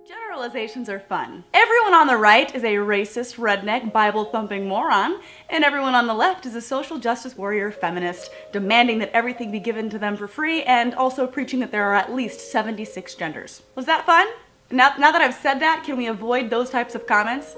Generalizations are fun. Everyone on the right is a racist, redneck, Bible-thumping moron, and everyone on the left is a social justice warrior feminist, demanding that everything be given to them for free, and also preaching that there are at least 76 genders. Was that fun? Now that I've said that, can we avoid those types of comments?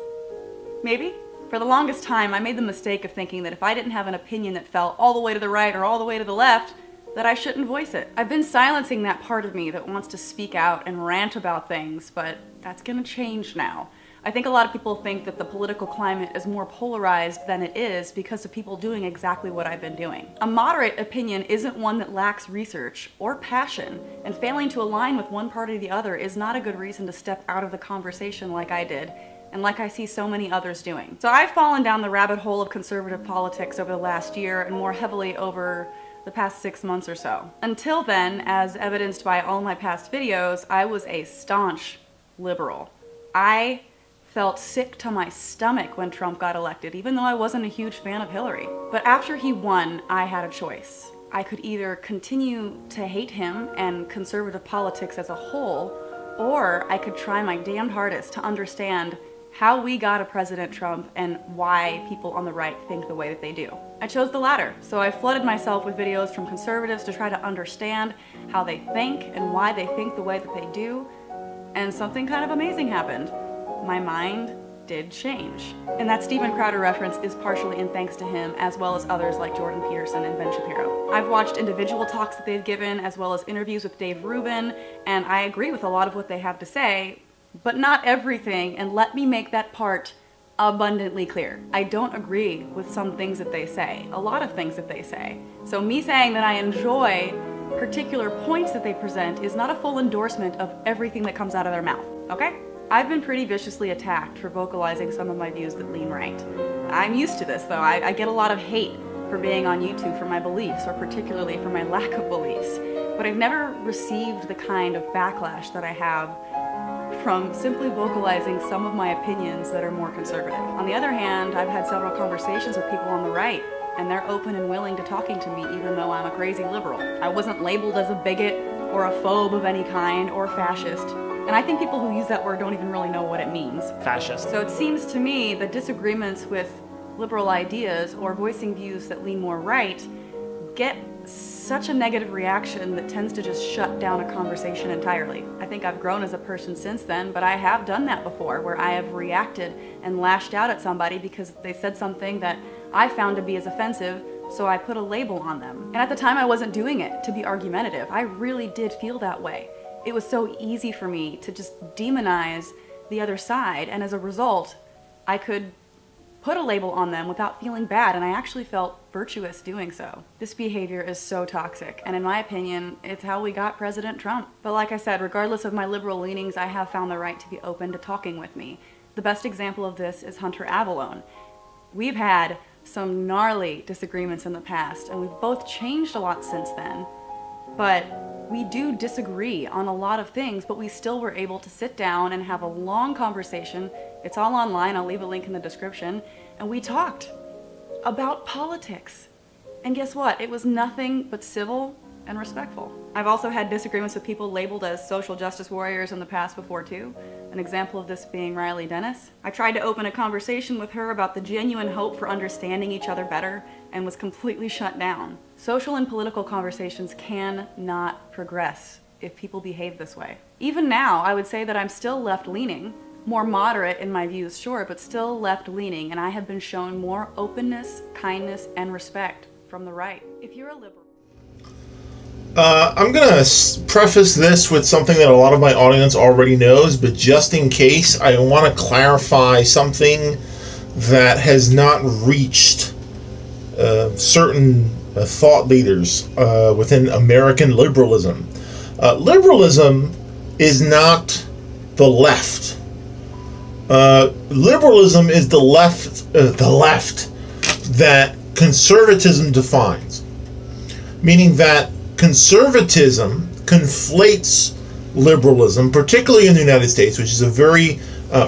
Maybe? For the longest time, I made the mistake of thinking that if I didn't have an opinion that fell all the way to the right or all the way to the left, that I shouldn't voice it. I've been silencing that part of me that wants to speak out and rant about things, but that's gonna change now. I think a lot of people think that the political climate is more polarized than it is because of people doing exactly what I've been doing. A moderate opinion isn't one that lacks research or passion, and failing to align with one party or the other is not a good reason to step out of the conversation like I did, and like I see so many others doing. So I've fallen down the rabbit hole of conservative politics over the last year, and more heavily over the past 6 months or so. Until then, as evidenced by all my past videos, I was a staunch liberal. I felt sick to my stomach when Trump got elected, even though I wasn't a huge fan of Hillary. But after he won, I had a choice. I could either continue to hate him and conservative politics as a whole, or I could try my damned hardest to understand how we got a President Trump and why people on the right think the way that they do. I chose the latter, so I flooded myself with videos from conservatives to try to understand how they think and why they think the way that they do, and something kind of amazing happened. My mind did change. And that Steven Crowder reference is partially in thanks to him, as well as others like Jordan Peterson and Ben Shapiro. I've watched individual talks that they've given, as well as interviews with Dave Rubin, and I agree with a lot of what they have to say, but not everything, and let me make that part abundantly clear. I don't agree with some things that they say, a lot of things that they say. So me saying that I enjoy particular points that they present is not a full endorsement of everything that comes out of their mouth, okay? I've been pretty viciously attacked for vocalizing some of my views that lean right. I'm used to this though. I get a lot of hate for being on YouTube for my beliefs, or particularly for my lack of beliefs. But I've never received the kind of backlash that I have from simply vocalizing some of my opinions that are more conservative. On the other hand, I've had several conversations with people on the right, and they're open and willing to talking to me even though I'm a crazy liberal. I wasn't labeled as a bigot or a phobe of any kind or fascist. And I think people who use that word don't even really know what it means. Fascist. So it seems to me that disagreements with liberal ideas or voicing views that lean more right get such a negative reaction that tends to just shut down a conversation entirely. I think I've grown as a person since then, but I have done that before, where I have reacted and lashed out at somebody because they said something that I found to be as offensive, so I put a label on them. And at the time I wasn't doing it to be argumentative. I really did feel that way. It was so easy for me to just demonize the other side, and as a result, I could put a label on them without feeling bad, and I actually felt virtuous doing so. This behavior is so toxic, and in my opinion, it's how we got President Trump. But like I said, regardless of my liberal leanings, I have found the right to be open to talking with me. The best example of this is Hunter Avallone. We've had some gnarly disagreements in the past, and we've both changed a lot since then, but we do disagree on a lot of things, but we still were able to sit down and have a long conversation. It's all online, I'll leave a link in the description, and we talked about politics. And guess what? It was nothing but civil and respectful. I've also had disagreements with people labeled as social justice warriors in the past before too. An example of this being Riley Dennis. I tried to open a conversation with her about the genuine hope for understanding each other better and was completely shut down. Social and political conversations cannot progress if people behave this way. Even now, I would say that I'm still left-leaning, more moderate in my views, sure, but still left-leaning, and I have been shown more openness, kindness, and respect from the right. If you're a liberal, I'm going to preface this with something that a lot of my audience already knows, but just in case, I want to clarify something that has not reached certain thought leaders within American liberalism. Liberalism is not the left. Liberalism is the left that conservatism defines, meaning that conservatism conflates liberalism, particularly in the United States, which is a very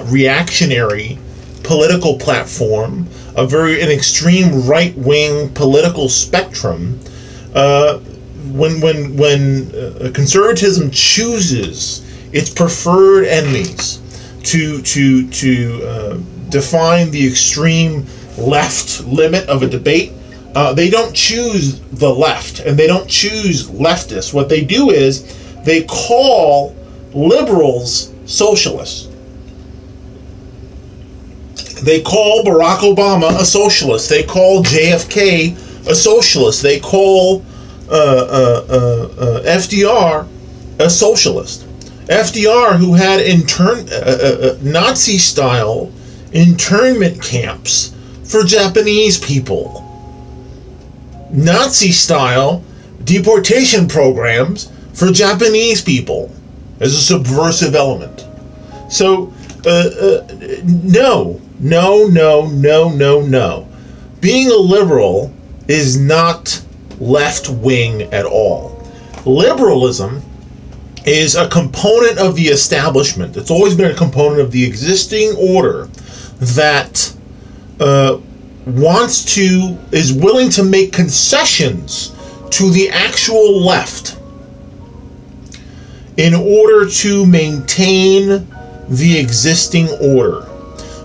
reactionary political platform, an extreme right-wing political spectrum. When conservatism chooses its preferred enemies to define the extreme left limit of a debate. They don't choose the left, and they don't choose leftists. What they do is they call liberals socialists. They call Barack Obama a socialist. They call JFK a socialist. They call FDR a socialist. FDR, who had Nazi-style internment camps for Japanese people. Nazi-style deportation programs for Japanese people as a subversive element. So, no. Being a liberal is not left-wing at all. Liberalism is a component of the establishment. It's always been a component of the existing order that is willing to make concessions to the actual left in order to maintain the existing order.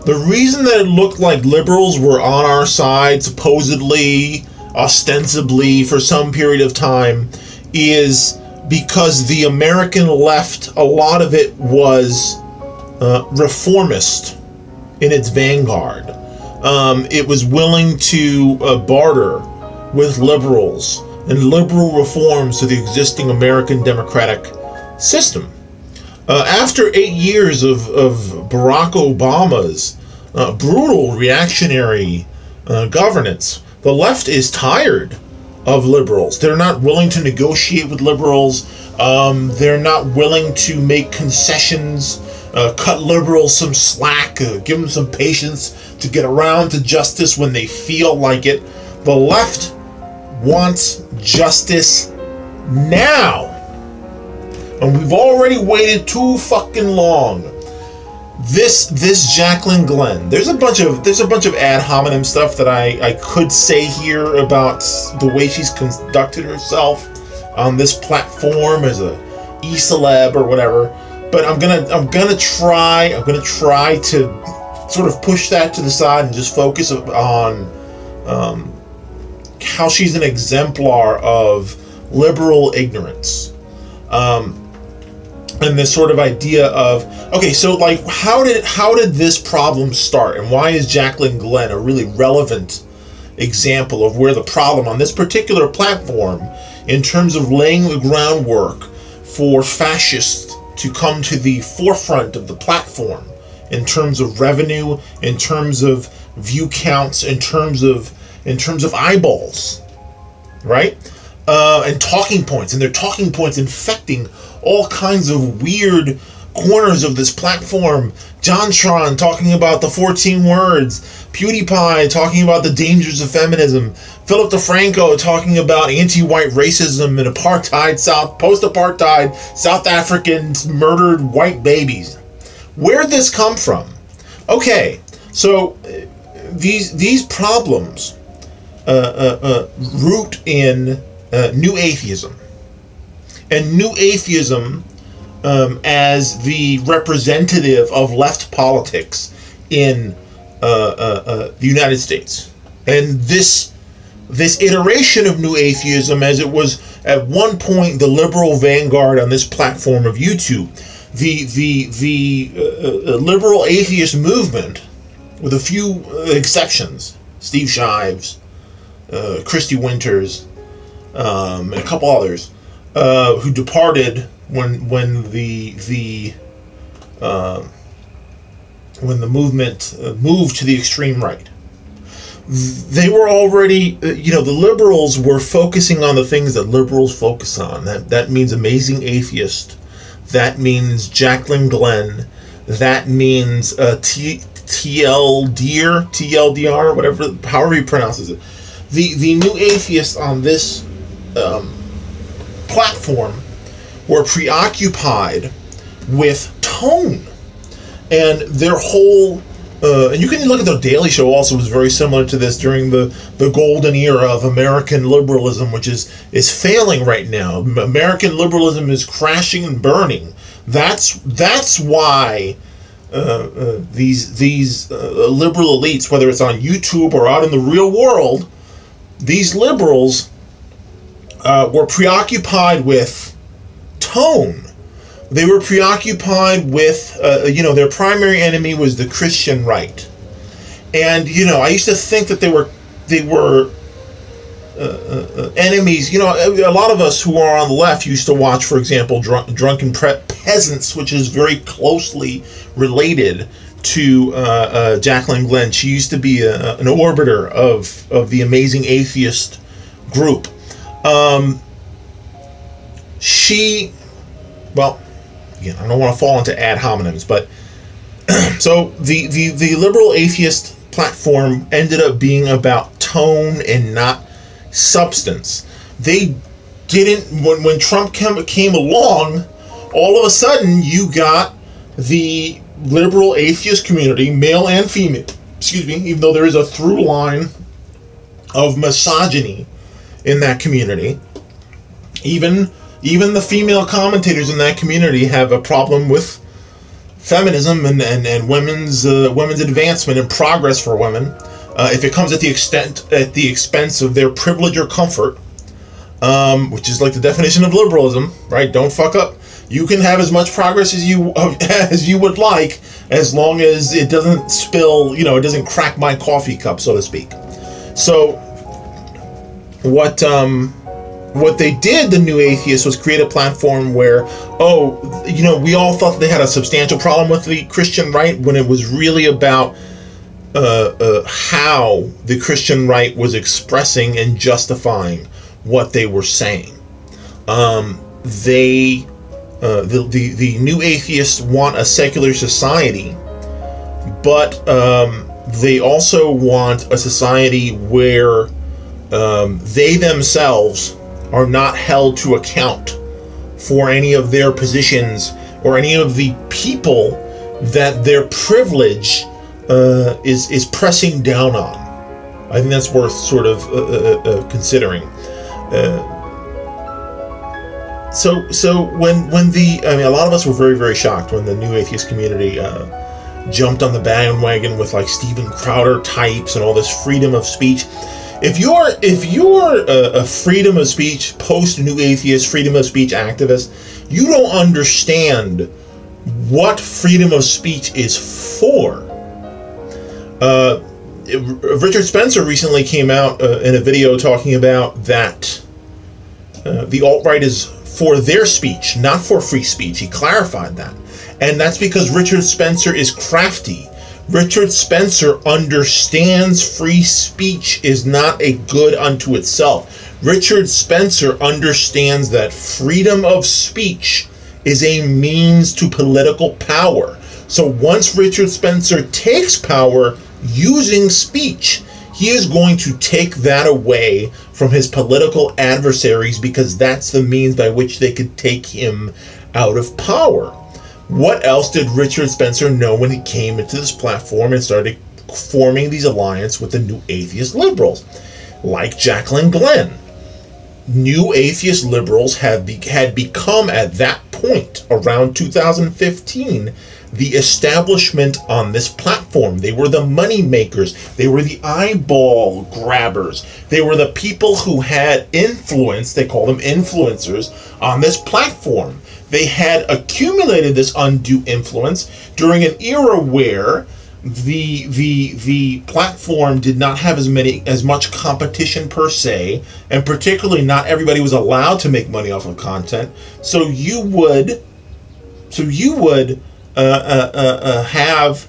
The reason that it looked like liberals were on our side, supposedly, ostensibly, for some period of time, is because the American left, a lot of it was reformist in its vanguard. It was willing to barter with liberals and liberal reforms to the existing American democratic system. After 8 years of Barack Obama's brutal reactionary governance, the left is tired of liberals. They're not willing to negotiate with liberals. They're not willing to make concessions, cut liberals some slack, give them some patience to get around to justice when they feel like it. The left wants justice now. And we've already waited too fucking long. This JaclynGlenn. There's a bunch of ad hominem stuff that I could say here about the way she's conducted herself on this platform as a e-celeb or whatever. But I'm gonna try to sort of push that to the side and just focus on how she's an exemplar of liberal ignorance. And this sort of idea of, okay, so like, how did this problem start, and why is JaclynGlenn a really relevant example of where the problem on this particular platform, in terms of laying the groundwork for fascists to come to the forefront of the platform, in terms of revenue, in terms of view counts, in terms of eyeballs, right? And talking points, and their talking points infecting all kinds of weird corners of this platform. JonTron talking about the 14 words, PewDiePie talking about the dangers of feminism, Philip DeFranco talking about anti-white racism and post-apartheid South Africans murdered white babies. Where'd this come from? Okay, so these problems root in New Atheism. And New Atheism as the representative of left politics in the United States. And this iteration of New Atheism, as it was at one point the liberal vanguard on this platform of YouTube, the liberal atheist movement, with a few exceptions, Steve Shives, Christy Winters, and a couple others, who departed when the movement moved to the extreme right. They were already, the liberals were focusing on the things that liberals focus on. That means Amazing Atheist. That means JaclynGlenn. That means TLDR, whatever, however he pronounces it. The New Atheists on this platform were preoccupied with tone, and their whole and you can look at the Daily Show also was very similar to this during the golden era of American liberalism, which is failing right now. American liberalism is crashing and burning. That's why these liberal elites, whether it's on YouTube or out in the real world, these liberals were preoccupied with tone. They were preoccupied with, their primary enemy was the Christian right. And, I used to think that they were enemies. A lot of us who are on the left used to watch, for example, Drunken Peasants, which is very closely related to JaclynGlenn. She used to be an orbiter of the Amazing Atheist group. Again, I don't want to fall into ad hominems, but so the liberal atheist platform ended up being about tone and not substance. They didn't, when Trump came along, all of a sudden you got the liberal atheist community, male and female, even though there is a through line of misogyny in that community, even the female commentators in that community have a problem with feminism and women's advancement and progress for women. If it comes at the expense of their privilege or comfort, which is like the definition of liberalism, right? Don't fuck up. You can have as much progress as you would like, as long as it doesn't spill, it doesn't crack my coffee cup, so to speak. So what they did, the New Atheists, was create a platform where, we all thought they had a substantial problem with the Christian right, when it was really about how the Christian right was expressing and justifying what they were saying. The New Atheists want a secular society, but they also want a society where they themselves are not held to account for any of their positions or any of the people that their privilege is pressing down on. I think that's worth sort of considering. So when a lot of us were very, very shocked when the New Atheist community jumped on the bandwagon with like Steven Crowder types and all this freedom of speech. If you're a freedom of speech post-New Atheist, freedom of speech activist, you don't understand what freedom of speech is for. Richard Spencer recently came out in a video talking about that the alt-right is for their speech, not for free speech. He clarified that. And that's because Richard Spencer is crafty. Richard Spencer understands free speech is not a good unto itself. Richard Spencer understands that freedom of speech is a means to political power. So once Richard Spencer takes power using speech, he is going to take that away from his political adversaries, because that's the means by which they could take him out of power. What else did Richard Spencer know when he came into this platform and started forming these alliances with the New Atheist liberals? Like JaclynGlenn. New Atheist liberals had become, at that point, around 2015, the establishment on this platform. They were the money makers. They were the eyeball grabbers. They were the people who had influence, they call them influencers, on this platform. They had accumulated this undue influence during an era where the platform did not have as much competition per se, and particularly not everybody was allowed to make money off of content. So you would have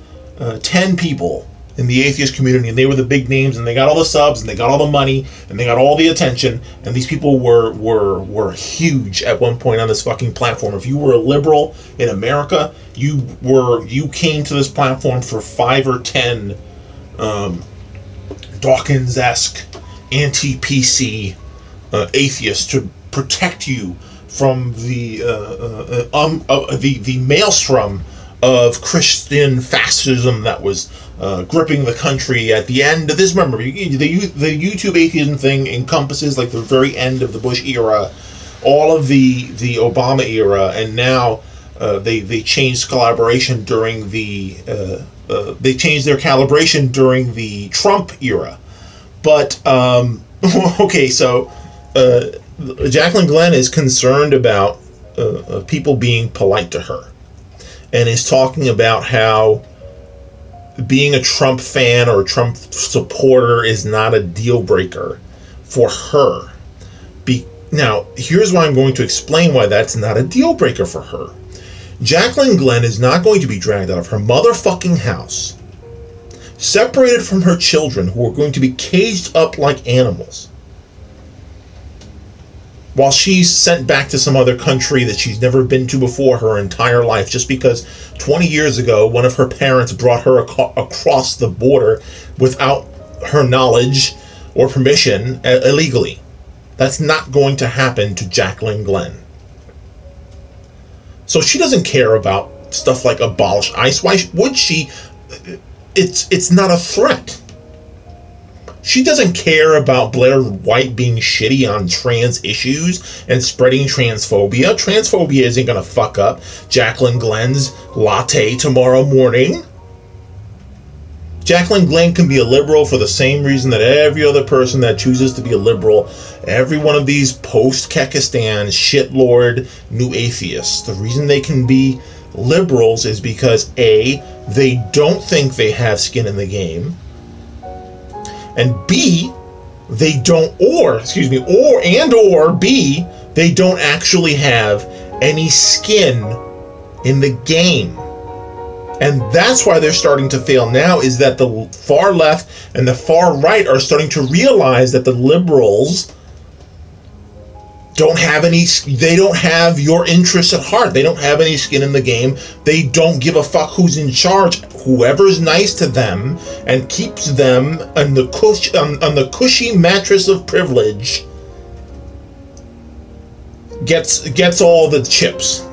10 people in the atheist community, and they were the big names, and they got all the subs, and they got all the money, and they got all the attention, and these people were huge at one point on this fucking platform. If you were a liberal in America, you came to this platform for 5 or 10 Dawkins-esque anti-PC atheists to protect you from the maelstrom of Christian fascism that was gripping the country at the end of this. Remember, the YouTube atheism thing encompasses like the very end of the Bush era, all of the Obama era, and now They changed collaboration during the they changed their calibration during the Trump era. But okay, so JaclynGlenn is concerned about people being polite to her, and is talking about how being a Trump fan or a Trump supporter is not a deal breaker for her. Now, here's why I'm going to explain why that's not a deal breaker for her. JaclynGlenn is not going to be dragged out of her motherfucking house, separated from her children who are going to be caged up like animals, while she's sent back to some other country that she's never been to before her entire life, just because 20 years ago one of her parents brought her across the border without her knowledge or permission illegally. That's not going to happen to JaclynGlenn. So she doesn't care about stuff like abolish ICE. Why would she? It's not a threat. She doesn't care about Blair White being shitty on trans issues and spreading transphobia. Transphobia isn't going to fuck up JaclynGlenn's latte tomorrow morning. JaclynGlenn can be a liberal for the same reason that every other person that chooses to be a liberal, every one of these post-Kekistan shitlord new atheists, the reason they can be liberals is because A, they don't think they have skin in the game, and B, they don't, or B, they don't actually have any skin in the game. And that's why they're starting to fail now, is that the far left and the far right are starting to realize that the liberals don't have your interests at heart. They don't have any skin in the game. They don't give a fuck who's in charge. Whoever's nice to them and keeps them on the cushy mattress of privilege gets all the chips.